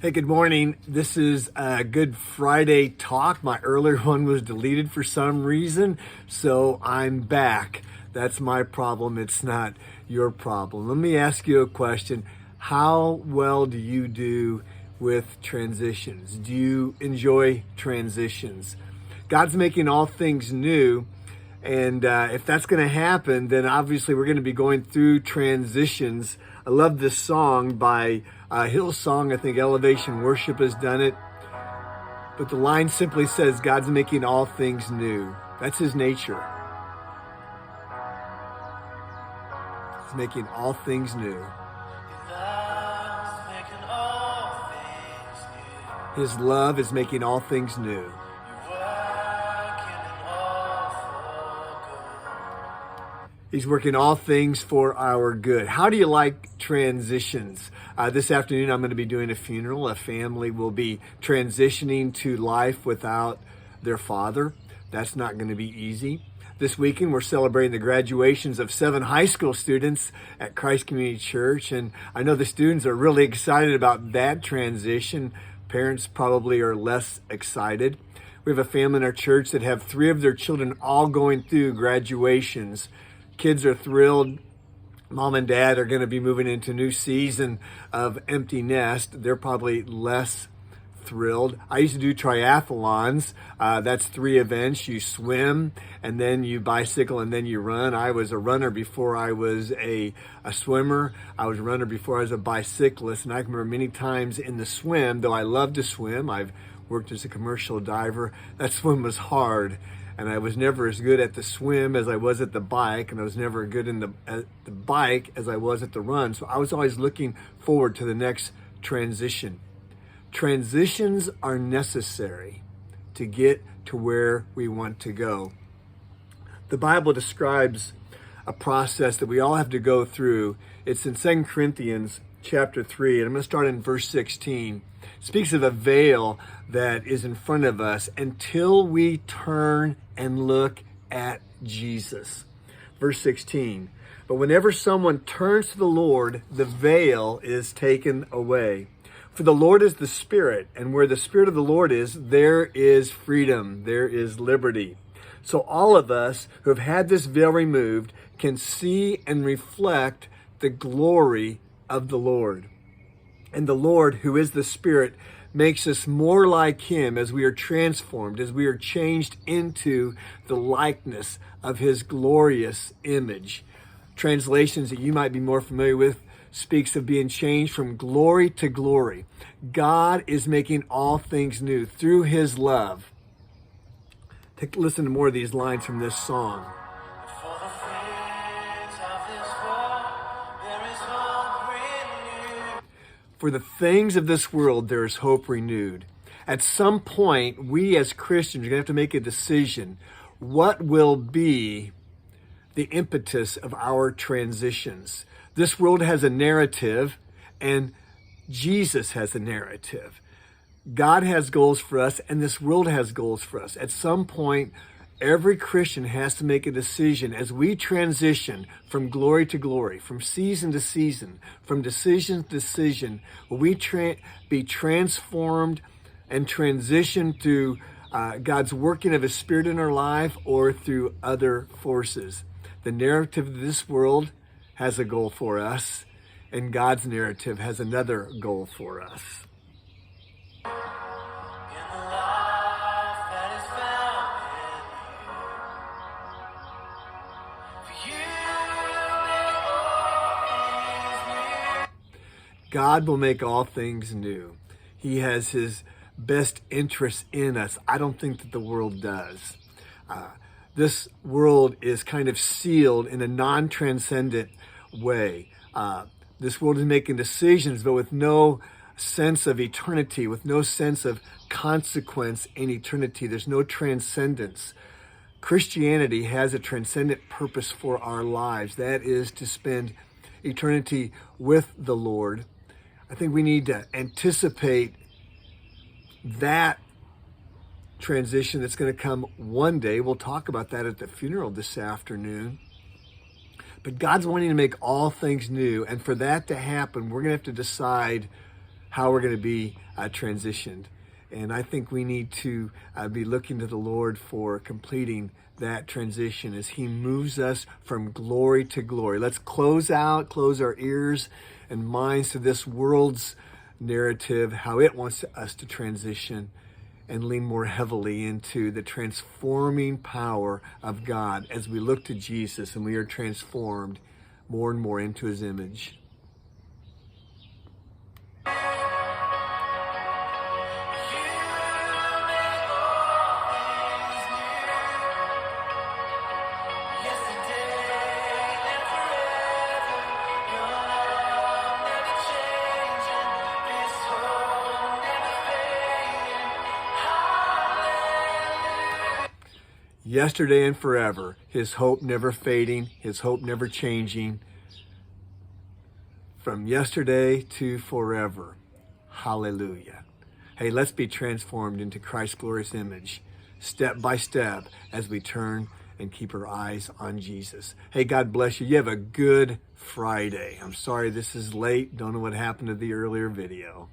Hey, good morning. This is a Good Friday talk. My earlier one was deleted for some reason, so I'm back. That's my problem. It's not your problem. Let me ask you a question. How well do you do with transitions? Do you enjoy transitions? God's making all things new. And if that's going to happen, then obviously we're going to be going through transitions. I love this song by Hillsong. I think Elevation Worship has done it. But the line simply says, God's making all things new. That's his nature. He's making all things new. His love is making all things new. He's working all things for our good. How do you like transitions? This afternoon, I'm going to be doing a funeral. A family will be transitioning to life without their father. That's not going to be easy. This weekend, we're celebrating the graduations of 7 high school students at Christ Community Church. And I know the students are really excited about that transition. Parents probably are less excited. We have a family in our church that have 3 of their children all going through graduations. Kids are thrilled. Mom and dad are going to be moving into a new season of empty nest. They're probably less thrilled. I used to do triathlons. That's 3 events. You swim, and then you bicycle, and then you run. I was a runner before I was a swimmer. I was a runner before I was a bicyclist. And I can remember many times in the swim, though I love to swim, I've worked as a commercial diver, that swim was hard. And I was never as good at the swim as I was at the bike, and I was never good at the bike as I was at the run. So I was always looking forward to the next transition. Transitions are necessary to get to where we want to go. The Bible describes a process that we all have to go through. It's in 2 Corinthians chapter 3, and I'm going to start in verse 16. It speaks of a veil that is in front of us until we turn and look at Jesus. Verse 16, but whenever someone turns to the Lord, the veil is taken away. For the Lord is the Spirit, and where the Spirit of the Lord is, there is freedom, there is liberty. So all of us who have had this veil removed can see and reflect the glory of the Lord. And the Lord, who is the Spirit, makes us more like him as we are transformed, as we are changed into the likeness of his glorious image. Translations that you might be more familiar with speaks of being changed from glory to glory. God is making all things new through his love. Take a listen to more of these lines from this song. For the things of this world, there is hope renewed. At some point, we as Christians are going to have to make a decision. What will be the impetus of our transitions? This world has a narrative, and Jesus has a narrative. God has goals for us, and this world has goals for us. At some point, every Christian has to make a decision as we transition from glory to glory, from season to season, from decision to decision. Will we be transformed and transition through God's working of his Spirit in our life or through other forces? The narrative of this world has a goal for us, and God's narrative has another goal for us. God will make all things new. He has his best interests in us. I don't think that the world does. This world is kind of sealed in a non-transcendent way. This world is making decisions, but with no sense of eternity, with no sense of consequence in eternity. There's no transcendence. Christianity has a transcendent purpose for our lives. That is to spend eternity with the Lord. I think we need to anticipate that transition that's going to come one day. We'll talk about that at the funeral this afternoon. But God's wanting to make all things new. And for that to happen, we're going to have to decide how we're going to be transitioned. And I think we need to be looking to the Lord for completing that transition as he moves us from glory to glory. Let's close our ears and minds to this world's narrative, how it wants us to transition, and lean more heavily into the transforming power of God as we look to Jesus and we are transformed more and more into his image. Yesterday and forever, his hope never fading, his hope never changing. From yesterday to forever. Hallelujah. Hey, let's be transformed into Christ's glorious image, step by step, as we turn and keep our eyes on Jesus. Hey, God bless you. You have a good Friday. I'm sorry this is late. Don't know what happened to the earlier video.